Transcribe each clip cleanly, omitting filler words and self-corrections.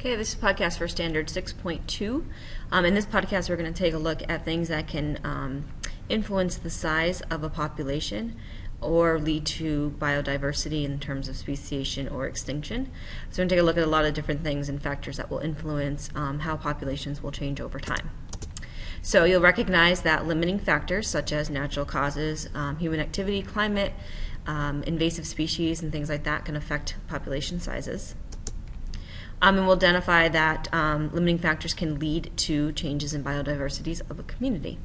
Okay, this is podcast for standard 6.2. In this podcast, we're going to take a look at things that can influence the size of a population or lead to biodiversity in terms of speciation or extinction. So we're going to take a look at a lot of different things and factors that will influence how populations will change over time. So you'll recognize that limiting factors such as natural causes, human activity, climate, invasive species, and things like that can affect population sizes. And we'll identify that limiting factors can lead to changes in biodiversities of a community.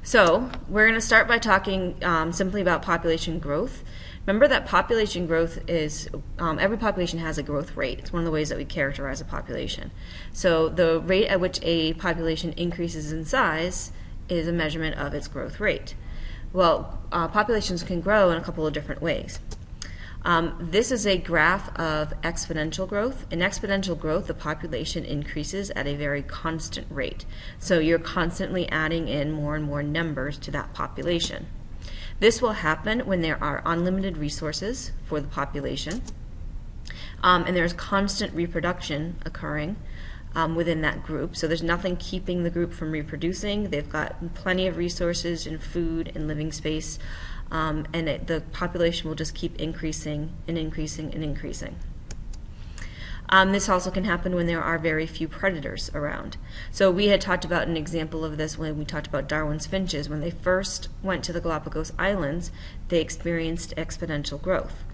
So we're going to start by talking simply about population growth. Remember that population growth is, every population has a growth rate. It's one of the ways that we characterize a population. So the rate at which a population increases in size is a measurement of its growth rate. Well, populations can grow in a couple of different ways. This is a graph of exponential growth. In exponential growth, the population increases at a very constant rate. So you're constantly adding in more and more numbers to that population. This will happen when there are unlimited resources for the population, and there's constant reproduction occurring within that group. So there's nothing keeping the group from reproducing. They've got plenty of resources and food and living space. The population will just keep increasing and increasing and increasing. This also can happen when there are very few predators around. So we had talked about an example of this when we talked about Darwin's finches. When they first went to the Galapagos Islands, they experienced exponential growth,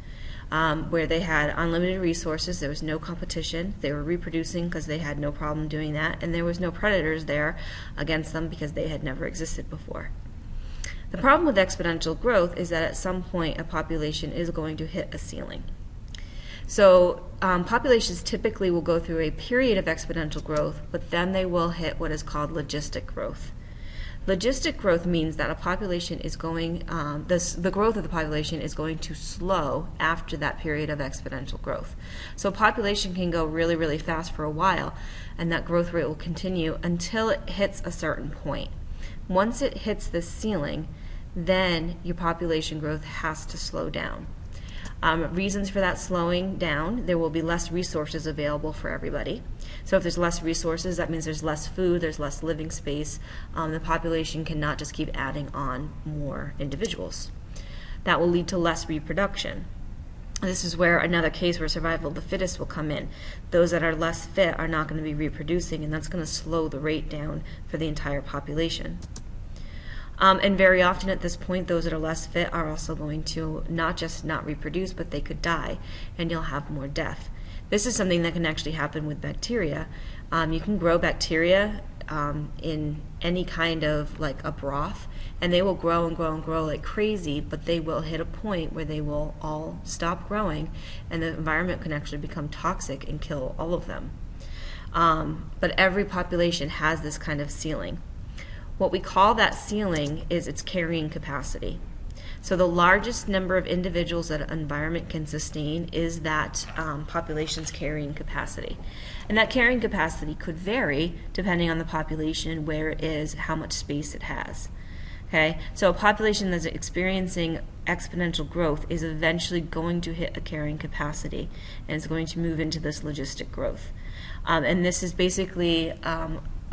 where they had unlimited resources, there was no competition, they were reproducing because they had no problem doing that, and there was no predators there against them because they had never existed before. The problem with exponential growth is that at some point a population is going to hit a ceiling. So populations typically will go through a period of exponential growth, but then they will hit what is called logistic growth. Logistic growth means that a population is going, the growth of the population is going to slow after that period of exponential growth. So a population can go really, really fast for a while, and that growth rate will continue until it hits a certain point. Once it hits this ceiling, then your population growth has to slow down. Reasons for that slowing down: there will be less resources available for everybody. So if there's less resources, that means there's less food, there's less living space. The population cannot just keep adding on more individuals. That will lead to less reproduction. This is where another case where survival of the fittest will come in. Those that are less fit are not going to be reproducing, and that's going to slow the rate down for the entire population. And very often at this point, those that are less fit are also going to not just not reproduce, but they could die, and you'll have more death. This is something that can actually happen with bacteria. You can grow bacteria in any kind of like a broth, and they will grow and grow and grow like crazy, but they will hit a point where they will all stop growing, and the environment can actually become toxic and kill all of them. But every population has this kind of ceiling. What we call that ceiling is its carrying capacity. So the largest number of individuals that an environment can sustain is that population's carrying capacity. And that carrying capacity could vary depending on the population, where it is, how much space it has. Okay, so a population that's experiencing exponential growth is eventually going to hit a carrying capacity, and it's going to move into this logistic growth. And this is basically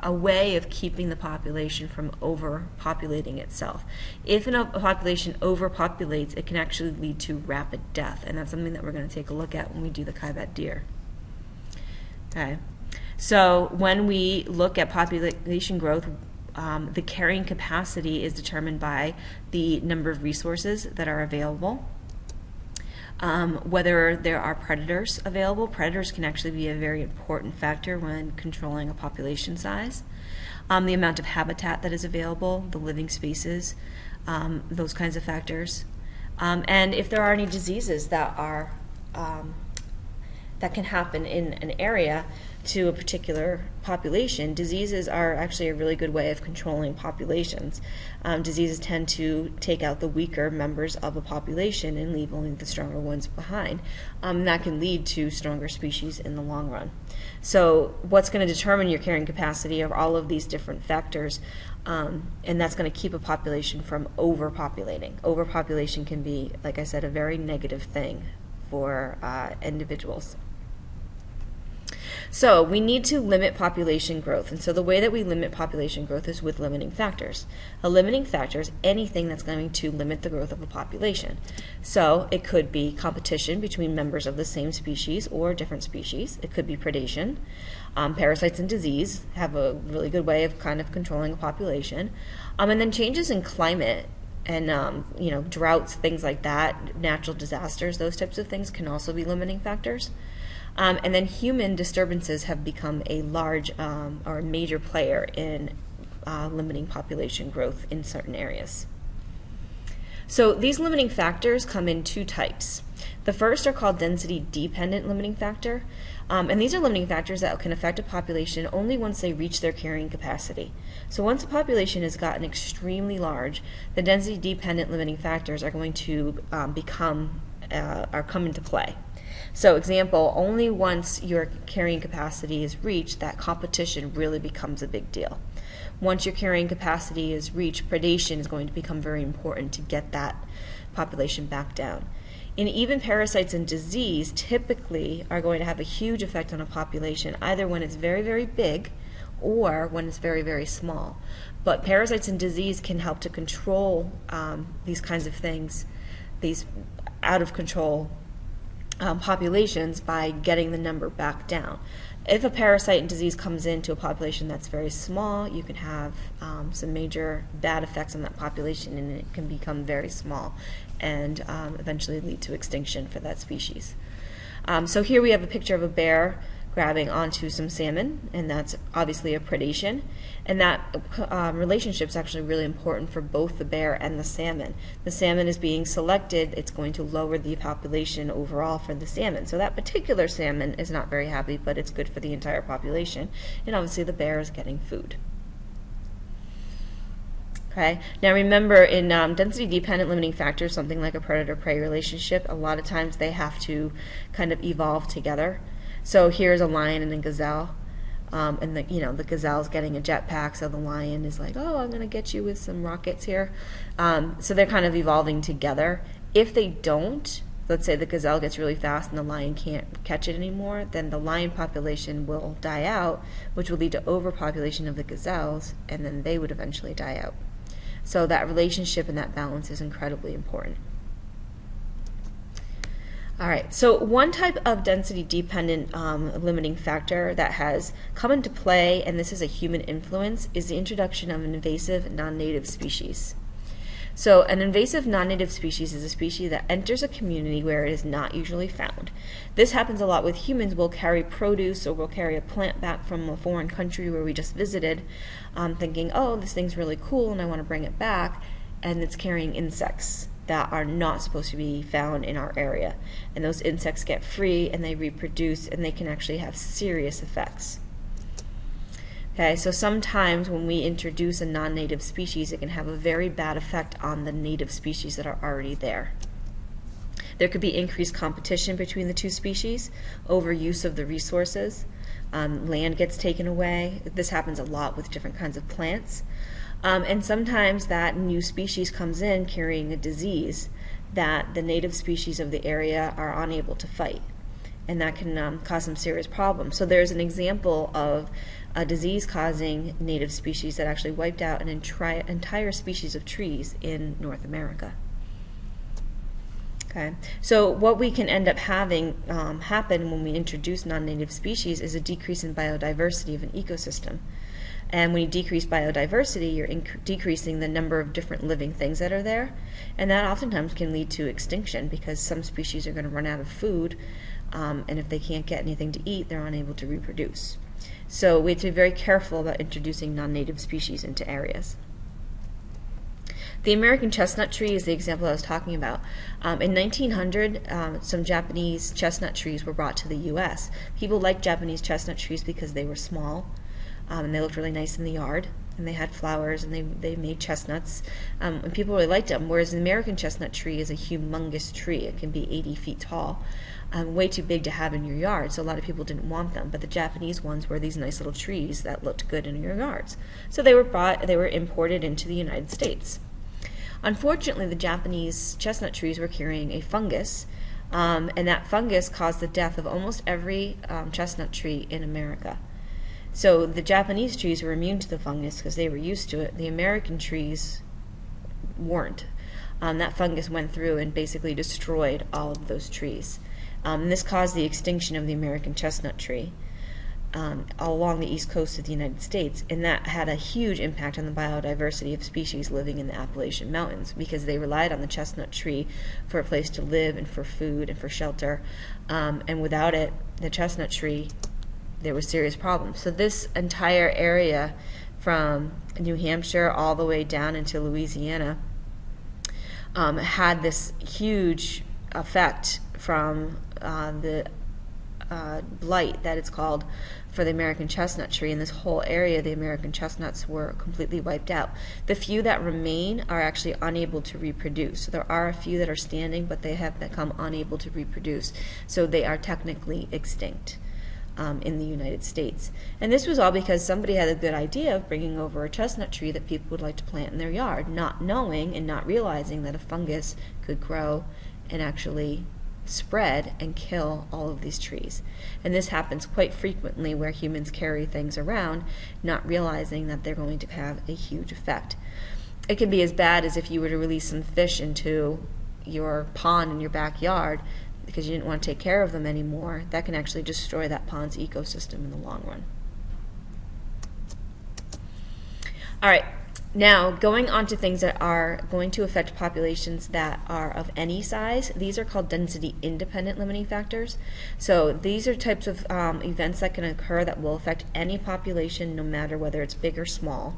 a way of keeping the population from overpopulating itself. If a population overpopulates, it can actually lead to rapid death, and that's something that we're going to take a look at when we do the Kaibat deer. Okay, so when we look at population growth, the carrying capacity is determined by the number of resources that are available. Whether there are predators available. Predators can actually be a very important factor when controlling a population size. The amount of habitat that is available, the living spaces, those kinds of factors. And if there are any diseases that are that can happen in an area to a particular population. Diseases are actually a really good way of controlling populations. Diseases tend to take out the weaker members of a population and leave only the stronger ones behind. That can lead to stronger species in the long run. So what's going to determine your carrying capacity are all of these different factors, and that's going to keep a population from overpopulating. Overpopulation can be, like I said, a very negative thing for individuals. So we need to limit population growth. And so the way that we limit population growth is with limiting factors. A limiting factor is anything that's going to limit the growth of a population. So it could be competition between members of the same species or different species. It could be predation. Parasites and disease have a really good way of kind of controlling a population. And then changes in climate and droughts, things like that, natural disasters, those types of things can also be limiting factors. And then human disturbances have become a large or a major player in limiting population growth in certain areas. So these limiting factors come in two types. The first are called density-dependent limiting factor, and these are limiting factors that can affect a population only once they reach their carrying capacity. So once a population has gotten extremely large, the density-dependent limiting factors are going to come into play. So example, only once your carrying capacity is reached, that competition really becomes a big deal. Once your carrying capacity is reached, predation is going to become very important to get that population back down. And even parasites and disease typically are going to have a huge effect on a population, either when it's very, very big or when it's very, very small. But parasites and disease can help to control these kinds of things, these out of control populations, by getting the number back down. If a parasite and disease comes into a population that's very small, you can have some major bad effects on that population, and it can become very small and eventually lead to extinction for that species. So here we have a picture of a bear grabbing onto some salmon, and that's obviously a predation, and that relationship is actually really important for both the bear and the salmon. The salmon is being selected, it's going to lower the population overall for the salmon. So that particular salmon is not very happy, but it's good for the entire population, and obviously the bear is getting food. Okay. Now remember, in density-dependent limiting factors, something like a predator-prey relationship, a lot of times they have to kind of evolve together. So here's a lion and a gazelle, and the gazelle's getting a jetpack, so the lion is like, oh, I'm going to get you with some rockets here. So they're kind of evolving together. If they don't, let's say the gazelle gets really fast and the lion can't catch it anymore, then the lion population will die out, which will lead to overpopulation of the gazelles, and then they would eventually die out. So that relationship and that balance is incredibly important. All right, so one type of density-dependent limiting factor that has come into play, and this is a human influence, is the introduction of an invasive non-native species. So an invasive non-native species is a species that enters a community where it is not usually found. This happens a lot with humans. We'll carry produce or we'll carry a plant back from a foreign country where we just visited, thinking, oh, this thing's really cool and I want to bring it back, and it's carrying insects that are not supposed to be found in our area. And those insects get free and they reproduce, and they can actually have serious effects. Okay, so sometimes when we introduce a non-native species, it can have a very bad effect on the native species that are already there. There could be increased competition between the two species, overuse of the resources, land gets taken away. This happens a lot with different kinds of plants. And sometimes that new species comes in carrying a disease that the native species of the area are unable to fight, and that can cause some serious problems. So there's an example of a disease causing native species that actually wiped out an entire species of trees in North America. Okay, so what we can end up having happen when we introduce non-native species is a decrease in biodiversity of an ecosystem. And when you decrease biodiversity, you're decreasing the number of different living things that are there, and that oftentimes can lead to extinction because some species are going to run out of food, and if they can't get anything to eat, they're unable to reproduce. So we have to be very careful about introducing non-native species into areas. The American chestnut tree is the example I was talking about. In 1900, some Japanese chestnut trees were brought to the U.S. People liked Japanese chestnut trees because they were small, and they looked really nice in the yard, and they had flowers, and they made chestnuts, and people really liked them, whereas the American chestnut tree is a humongous tree. It can be 80 feet tall, way too big to have in your yard, so a lot of people didn't want them, but the Japanese ones were these nice little trees that looked good in your yards. So they were imported into the United States. Unfortunately, the Japanese chestnut trees were carrying a fungus And that fungus caused the death of almost every chestnut tree in America. So the Japanese trees were immune to the fungus because they were used to it. The American trees weren't. That fungus went through and basically destroyed all of those trees. And this caused the extinction of the American chestnut tree all along the east coast of the United States, and that had a huge impact on the biodiversity of species living in the Appalachian Mountains because they relied on the chestnut tree for a place to live and for food and for shelter. And without it, the chestnut tree, there was serious problems. So this entire area from New Hampshire all the way down into Louisiana had this huge effect from the blight that it's called for the American chestnut tree. In this whole area, the American chestnuts were completely wiped out. The few that remain are actually unable to reproduce. So there are a few that are standing, but they have become unable to reproduce. So they are technically extinct in the United States. And this was all because somebody had a good idea of bringing over a chestnut tree that people would like to plant in their yard, not knowing and not realizing that a fungus could grow and actually spread and kill all of these trees. And this happens quite frequently where humans carry things around not realizing that they're going to have a huge effect. It can be as bad as if you were to release some fish into your pond in your backyard because you didn't want to take care of them anymore. That can actually destroy that pond's ecosystem in the long run. All right. Now, going on to things that are going to affect populations that are of any size, these are called density-independent limiting factors. So these are types of events that can occur that will affect any population, no matter whether it's big or small.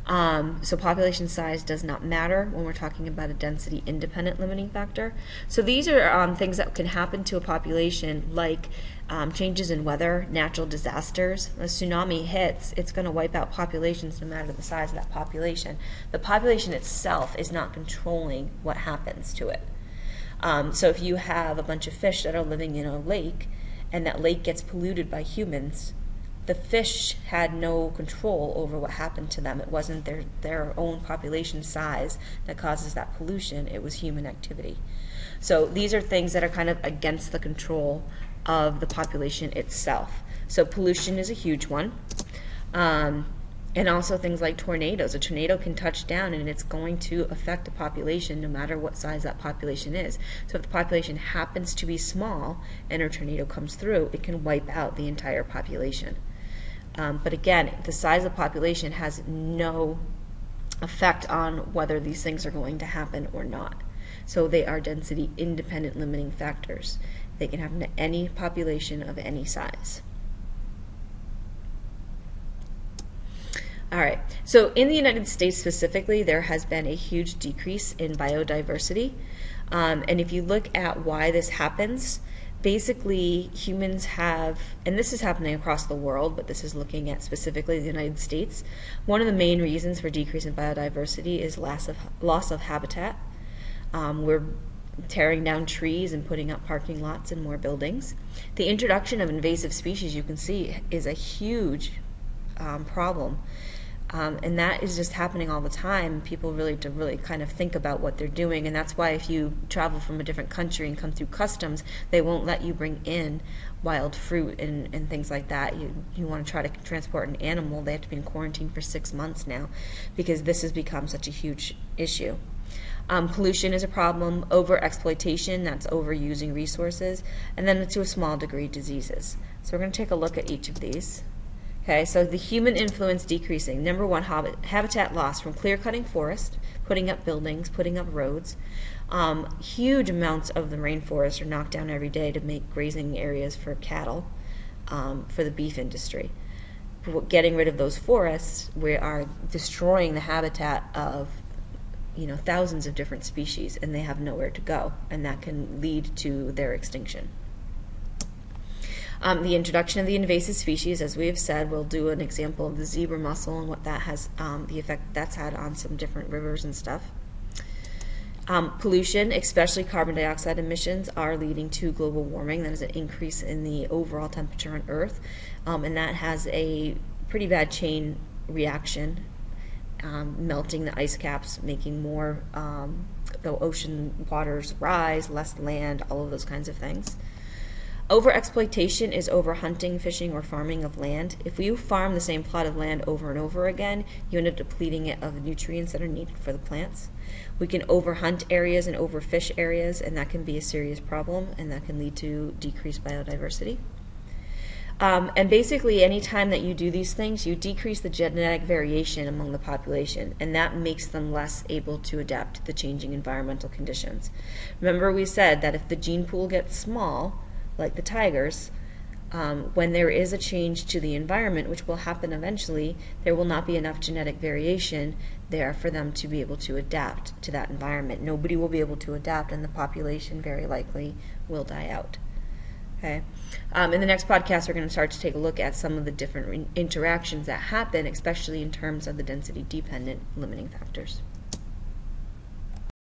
So population size does not matter when we're talking about a density-independent limiting factor. So these are things that can happen to a population, like changes in weather, natural disasters. A tsunami hits, it's going to wipe out populations no matter the size of that population. The population itself is not controlling what happens to it. So if you have a bunch of fish that are living in a lake and that lake gets polluted by humans, the fish had no control over what happened to them. It wasn't their own population size that causes that pollution. It was human activity. So these are things that are kind of against the control of the population itself. So pollution is a huge one. And also things like tornadoes. A tornado can touch down and it's going to affect a population no matter what size that population is. So if the population happens to be small and a tornado comes through, it can wipe out the entire population. But again, the size of the population has no effect on whether these things are going to happen or not. So they are density independent limiting factors. They can happen to any population of any size. All right, so in the United States specifically, there has been a huge decrease in biodiversity. And if you look at why this happens, basically humans have, and this is happening across the world, but this is looking at specifically the United States, one of the main reasons for decrease in biodiversity is loss of habitat. We're tearing down trees and putting up parking lots and more buildings. The introduction of invasive species, you can see, is a huge problem. And that is just happening all the time. People really kind of think about what they're doing, and that's why if you travel from a different country and come through customs, they won't let you bring in wild fruit and things like that. You want to try to transport an animal, they have to be in quarantine for 6 months now because this has become such a huge issue. Pollution is a problem, over-exploitation, that's overusing resources, and then to a small degree, diseases. So we're going to take a look at each of these. Okay, so the human influence decreasing. Number one, habitat loss from clear-cutting forest, putting up buildings, putting up roads. Huge amounts of the rainforest are knocked down every day to make grazing areas for cattle, for the beef industry. Getting rid of those forests, we are destroying the habitat of thousands of different species, and they have nowhere to go, and that can lead to their extinction. The introduction of the invasive species, as we have said, we'll do an example of the zebra mussel and what that has, the effect that's had on some different rivers and stuff. Pollution, especially carbon dioxide emissions, are leading to global warming. That is an increase in the overall temperature on Earth, and that has a pretty bad chain reaction melting the ice caps, making more the ocean waters rise, less land, all of those kinds of things. Overexploitation is overhunting, fishing, or farming of land. If you farm the same plot of land over and over again, you end up depleting it of nutrients that are needed for the plants. We can overhunt areas and overfish areas, and that can be a serious problem, and that can lead to decreased biodiversity. And basically, any time that you do these things, you decrease the genetic variation among the population, and that makes them less able to adapt to the changing environmental conditions. Remember, we said that if the gene pool gets small, like the tigers, when there is a change to the environment, which will happen eventually, there will not be enough genetic variation there for them to be able to adapt to that environment. Nobody will be able to adapt, and the population very likely will die out. Okay. In the next podcast, we're going to start to take a look at some of the different interactions that happen, especially in terms of the density-dependent limiting factors.